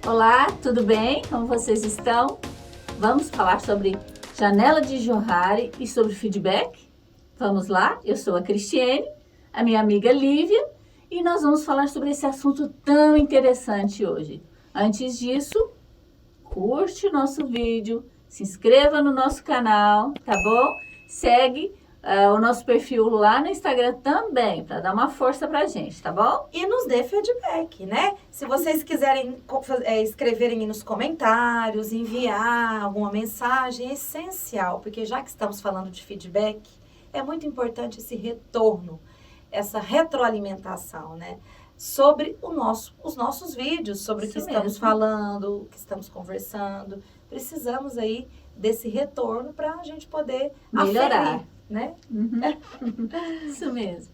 Olá, tudo bem? Como vocês estão? Vamos falar sobre janela de Johari e sobre feedback? Vamos lá? Eu sou a Cristiane, a minha amiga Lívia, e nós vamos falar sobre esse assunto tão interessante hoje. Antes disso, curte o nosso vídeo, se inscreva no nosso canal, tá bom? Segue o nosso perfil lá no Instagram também, para dar uma força pra gente, tá bom? E nos dê feedback, né? Se vocês quiserem escreverem nos comentários, enviar alguma mensagem, é essencial, porque já que estamos falando de feedback, é muito importante esse retorno, essa retroalimentação, né? Sobre os nossos vídeos, sobre o que estamos falando, o que estamos conversando. Precisamos aí desse retorno para a gente poder melhorar, aferir, né? Isso mesmo.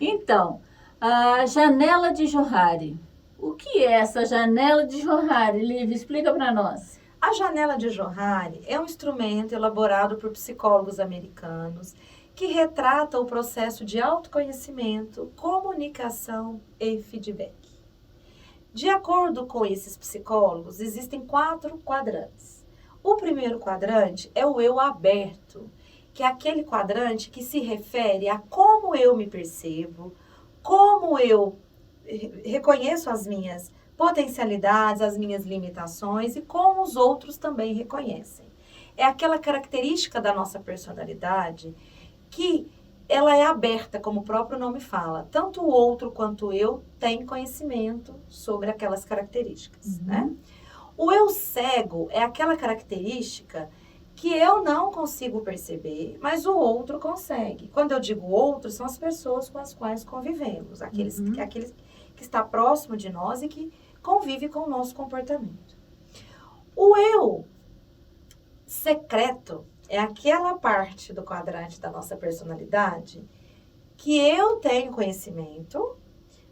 Então, a janela de Johari. O que é essa janela de Johari, Lívia? Explica para nós. A janela de Johari é um instrumento elaborado por psicólogos americanos que retrata o processo de autoconhecimento, comunicação e feedback. De acordo com esses psicólogos, existem 4 quadrantes. O primeiro quadrante é o eu aberto, que é aquele quadrante que se refere a como eu me percebo, como eu reconheço as minhas potencialidades, as minhas limitações e como os outros também reconhecem. É aquela característica da nossa personalidade que ela é aberta, como o próprio nome fala. Tanto o outro quanto eu têm conhecimento sobre aquelas características, né? O eu cego é aquela característica que eu não consigo perceber, mas o outro consegue. Quando eu digo outro, são as pessoas com as quais convivemos, aqueles que está próximo de nós e que convive com o nosso comportamento. O eu secreto é aquela parte do quadrante da nossa personalidade que eu tenho conhecimento,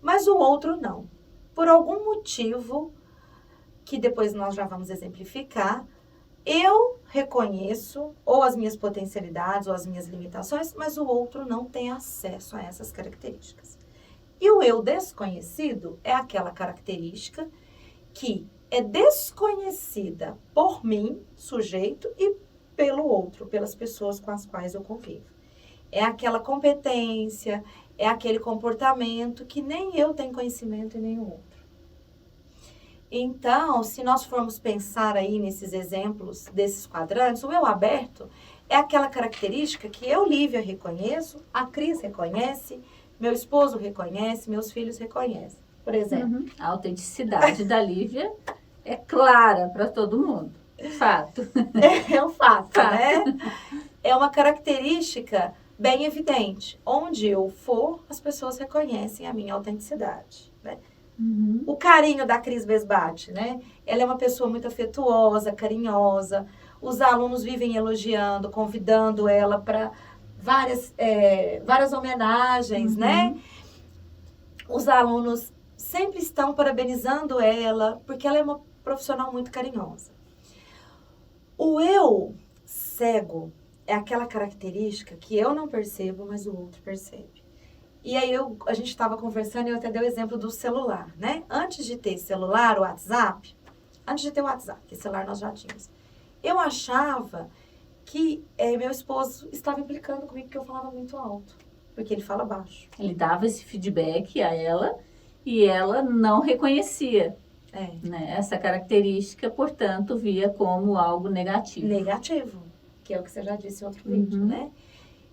mas o outro não. Por algum motivo, que depois nós já vamos exemplificar, eu reconheço ou as minhas potencialidades ou as minhas limitações, mas o outro não tem acesso a essas características. E o eu desconhecido é aquela característica que é desconhecida por mim, sujeito, e pelo outro, pelas pessoas com as quais eu convivo. É aquela competência, é aquele comportamento que nem eu tenho conhecimento e nem o outro. Então, se nós formos pensar aí nesses exemplos desses quadrantes, o eu aberto é aquela característica que eu, Lívia, reconheço, a Cris reconhece, meu esposo reconhece, meus filhos reconhecem, por exemplo. A autenticidade da Lívia é clara para todo mundo. Fato. É um fato, né? É uma característica bem evidente. Onde eu for, as pessoas reconhecem a minha autenticidade, né? O carinho da Cris Besbate, né? Ela é uma pessoa muito afetuosa, carinhosa. Os alunos vivem elogiando, convidando ela para várias homenagens, né? Os alunos sempre estão parabenizando ela, porque ela é uma profissional muito carinhosa. O eu cego é aquela característica que eu não percebo, mas o outro percebe. E aí a gente estava conversando e eu até dei o exemplo do celular, né? Antes de ter celular, o WhatsApp, antes de ter o WhatsApp, que celular nós já tínhamos, eu achava que meu esposo estava implicando comigo que eu falava muito alto, porque ele fala baixo. Ele dava esse feedback a ela e ela não reconhecia. Né? Essa característica, portanto, via como algo negativo. Negativo, que é o que você já disse em outro vídeo, né?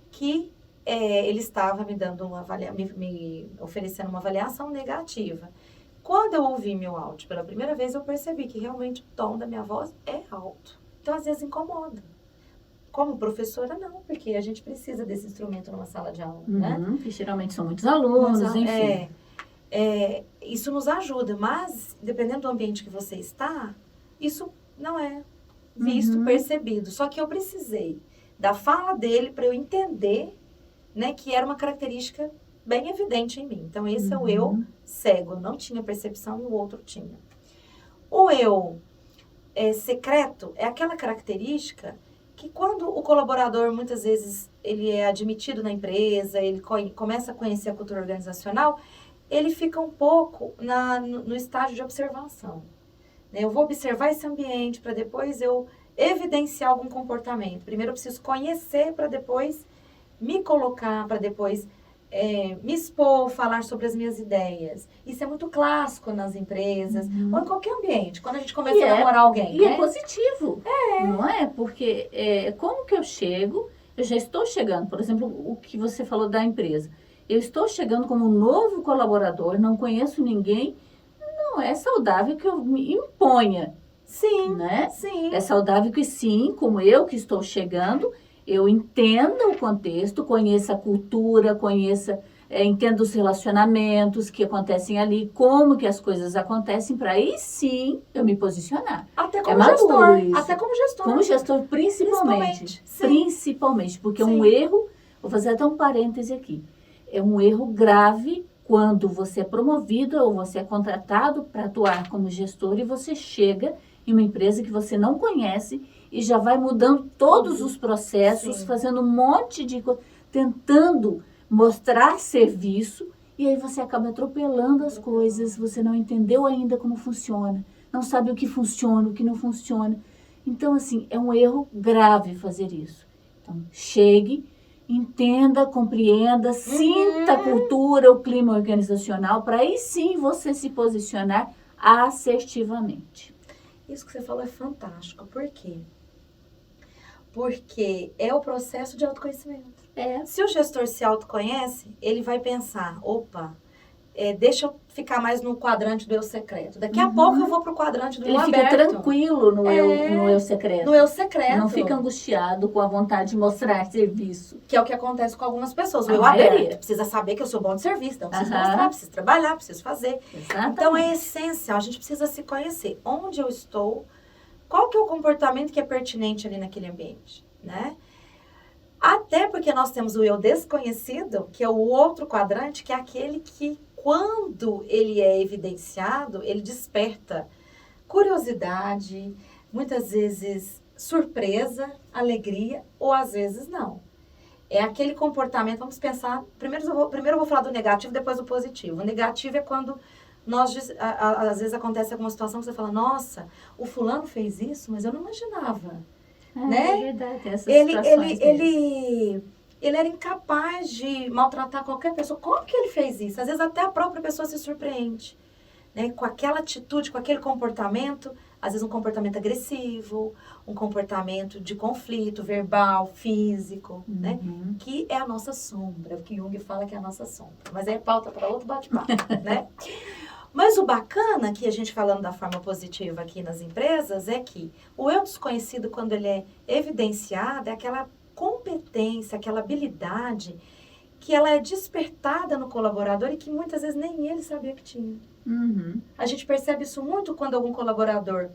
Que ele estava me dando me oferecendo uma avaliação negativa. Quando eu ouvi meu áudio pela primeira vez, eu percebi que realmente o tom da minha voz é alto. Então, às vezes, incomoda. Como professora, não, porque a gente precisa desse instrumento numa sala de aula, né? Que geralmente são muitos alunos, enfim. Isso nos ajuda, mas dependendo do ambiente que você está, isso não é visto, percebido. Só que eu precisei da fala dele para eu entender, né, que era uma característica bem evidente em mim. Então, esse é o eu cego. Eu não tinha percepção e o outro tinha. O eu secreto é aquela característica que quando o colaborador, muitas vezes, ele é admitido na empresa, ele começa a conhecer a cultura organizacional, ele fica um pouco no estágio de observação. né? Eu vou observar esse ambiente para depois eu evidenciar algum comportamento. Primeiro eu preciso conhecer para depois me colocar, para depois me expor, falar sobre as minhas ideias. Isso é muito clássico nas empresas, ou em qualquer ambiente, quando a gente começa a namorar alguém, E né? é positivo, não é? Porque como que eu chego, eu já estou chegando, por exemplo, o que você falou da empresa. Eu estou chegando como um novo colaborador, não conheço ninguém, não é saudável que eu me imponha, Sim, né? sim. É saudável que sim, como eu que estou chegando, eu entenda o contexto, conheça a cultura, entenda os relacionamentos que acontecem ali, como que as coisas acontecem, para aí sim eu me posicionar. Até É como maduro gestor. isso. Até como gestor. Como gestor, principalmente. Sim. Principalmente, porque é um Sim. erro, vou fazer até um parêntese aqui, é um erro grave quando você é promovido ou você é contratado para atuar como gestor e você chega em uma empresa que você não conhece e já vai mudando todos os processos, Sim. fazendo um monte de coisa, tentando mostrar serviço, e aí você acaba atropelando as coisas, você não entendeu ainda como funciona, não sabe o que funciona, o que não funciona. Então, assim, é um erro grave fazer isso. Então, chegue, entenda, compreenda, sinta a cultura, o clima organizacional, para aí sim você se posicionar assertivamente. Isso que você falou é fantástico. Por quê? Porque é o processo de autoconhecimento. Se o gestor se autoconhece, ele vai pensar, opa, deixa eu ficar mais no quadrante do eu secreto. Daqui a pouco eu vou pro quadrante do eu aberto. Ele fica tranquilo no eu secreto. No eu secreto. Não fica angustiado com a vontade de mostrar serviço. Que é o que acontece com algumas pessoas. O A eu maioria. aberto. Precisa saber que eu sou bom de serviço. Então, preciso mostrar, preciso trabalhar, preciso fazer. Exatamente. Então, é essencial. A gente precisa se conhecer. Onde eu estou, qual que é o comportamento que é pertinente ali naquele ambiente, né? Até porque nós temos o eu desconhecido, que é o outro quadrante, que é aquele que, quando ele é evidenciado, ele desperta curiosidade, muitas vezes surpresa, alegria, ou às vezes não. É aquele comportamento, vamos pensar, primeiro eu vou falar do negativo, depois do positivo. O negativo é quando às vezes acontece alguma situação que você fala, nossa, o fulano fez isso, mas eu não imaginava. Né? É verdade, tem essas situações ele era incapaz de maltratar qualquer pessoa. Como que ele fez isso? Às vezes até a própria pessoa se surpreende, né? Com aquela atitude, com aquele comportamento, às vezes um comportamento agressivo, um comportamento de conflito verbal, físico, né? Que é a nossa sombra, o que Jung fala que é a nossa sombra. Mas é pauta para outro bate-papo, né? Mas o bacana, que a gente falando da forma positiva aqui nas empresas, é que o eu desconhecido, quando ele é evidenciado, é aquela competência, aquela habilidade que ela é despertada no colaborador e que muitas vezes nem ele sabia que tinha. A gente percebe isso muito quando algum colaborador,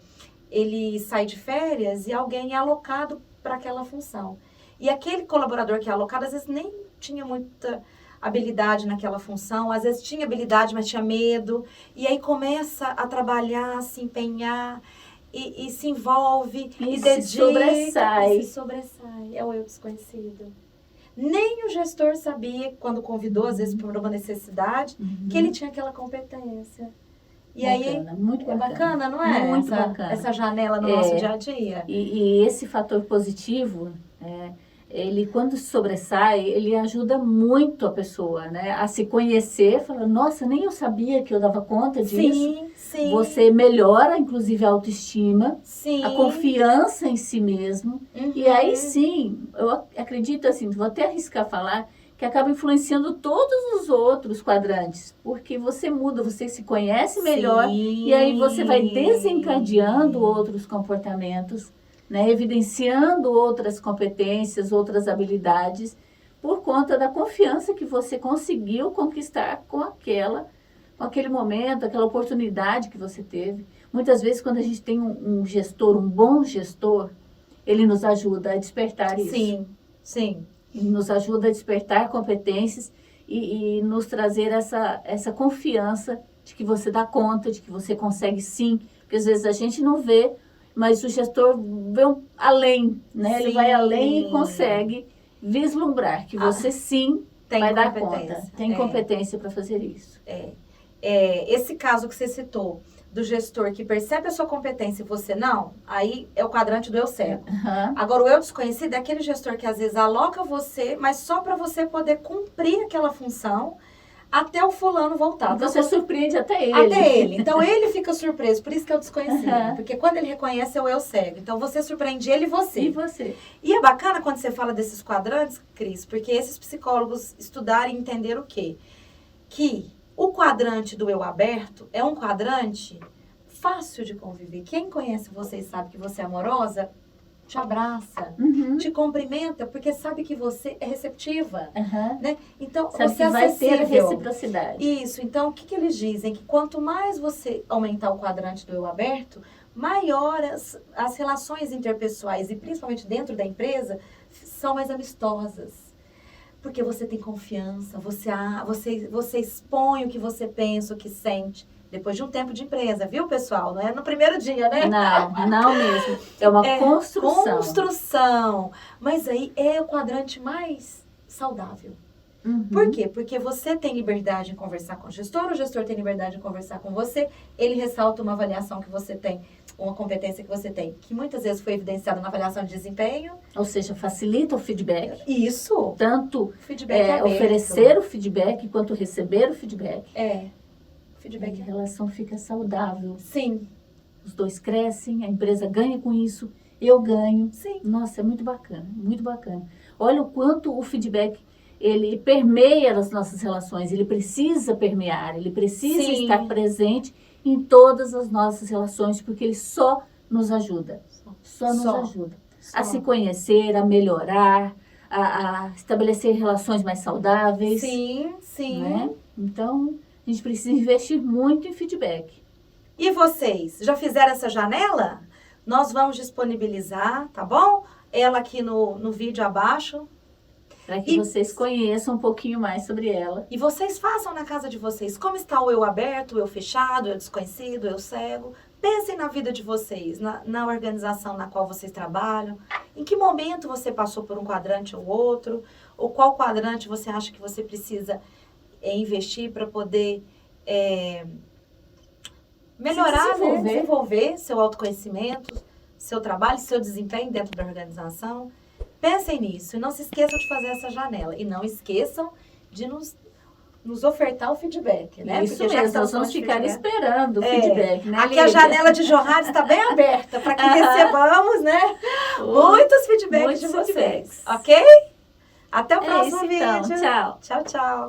ele sai de férias e alguém é alocado para aquela função. E aquele colaborador que é alocado, às vezes nem tinha muita habilidade naquela função, às vezes tinha habilidade, mas tinha medo, e aí começa a trabalhar, a se empenhar, e se envolve, e dedica, sobressai. e se sobressai. É o eu desconhecido. Nem o gestor sabia, quando convidou, às vezes por uma necessidade, que ele tinha aquela competência. E bacana, aí, muito é bacana, não é? Muito bacana. Essa janela no nosso dia a dia. E esse fator positivo, ele quando se sobressai, ele ajuda muito a pessoa, né? A se conhecer, falando, nossa, nem eu sabia que eu dava conta disso. Sim. Você melhora, inclusive, a autoestima, Sim. a confiança em si mesmo. E aí sim, eu acredito assim, vou até arriscar falar, que acaba influenciando todos os outros quadrantes. Porque você muda, você se conhece melhor, e aí você vai desencadeando outros comportamentos, né, evidenciando outras competências, outras habilidades, por conta da confiança que você conseguiu conquistar com aquele momento, aquela oportunidade que você teve. Muitas vezes, quando a gente tem um gestor, um bom gestor, ele nos ajuda a despertar isso. Sim. Ele nos ajuda a despertar competências e nos trazer essa confiança de que você dá conta, de que você consegue sim, porque às vezes a gente não vê, mas o gestor vê além, né? Ele vai além e consegue vislumbrar que você sim vai dar conta. Tem competência para fazer isso. Esse caso que você citou, do gestor que percebe a sua competência e você não, aí é o quadrante do eu cego. Aham. Agora, o eu desconhecido é aquele gestor que às vezes aloca você, mas só para você poder cumprir aquela função até o fulano voltar. Então você surpreende até ele. Até ele. Então ele fica surpreso, por isso que é o desconhecido. Aham. Porque quando ele reconhece é o eu cego. Então você surpreende ele e você. E você? E é bacana quando você fala desses quadrantes, Cris, porque esses psicólogos estudaram e entenderam o quê? Que o quadrante do eu aberto é um quadrante fácil de conviver. Quem conhece você e sabe que você é amorosa, te abraça, Uhum. te cumprimenta, porque sabe que você é receptiva, Aham. né? Então, Sabe você que é vai ter acessível. reciprocidade. Isso, então o que eles dizem? Que quanto mais você aumentar o quadrante do eu aberto, maior as relações interpessoais, e principalmente dentro da empresa, são mais amistosas. Porque você tem confiança, você expõe o que você pensa, o que sente. Depois de um tempo de empresa, viu, pessoal? Não é no primeiro dia, né? Não mesmo. É uma construção. Construção. Mas aí é o quadrante mais saudável. Uhum. Por quê? Porque você tem liberdade em conversar com o gestor tem liberdade em conversar com você, ele ressalta uma avaliação que você tem, uma competência que você tem, que muitas vezes foi evidenciada na avaliação de desempenho. Ou seja, facilita o feedback. Isso. Tanto Feedback aberto. oferecer o feedback quanto receber o feedback. Feedback A relação fica saudável. Sim. Os dois crescem, a empresa ganha com isso, eu ganho. Sim. Nossa, é muito bacana, muito bacana. Olha o quanto o feedback, ele permeia as nossas relações, ele precisa permear, ele precisa Sim. estar presente em todas as nossas relações, porque ele só nos ajuda, só nos ajuda a se conhecer, a melhorar, a estabelecer relações mais saudáveis. Sim, sim. Né? Então, a gente precisa investir muito em feedback. E vocês, já fizeram essa janela? Nós vamos disponibilizar, tá bom? Ela aqui no vídeo abaixo. Para que vocês conheçam um pouquinho mais sobre ela. E vocês façam na casa de vocês. Como está o eu aberto, o eu fechado, o eu desconhecido, o eu cego. Pensem na vida de vocês, na organização na qual vocês trabalham. Em que momento você passou por um quadrante ou outro? Ou qual quadrante você acha que você precisa investir para poder melhorar, desenvolver seu autoconhecimento, seu trabalho, seu desempenho dentro da organização. Pensem nisso e não se esqueçam de fazer essa janela. E não esqueçam de nos ofertar o feedback, né? Isso porque mesmo, nós vamos ficar esperando o feedback, né, Aqui Lívia? a janela de Johari está bem aberta para que recebamos, né? Muitos feedbacks de vocês. Ok? Até o próximo vídeo. Então, tchau. Tchau, tchau.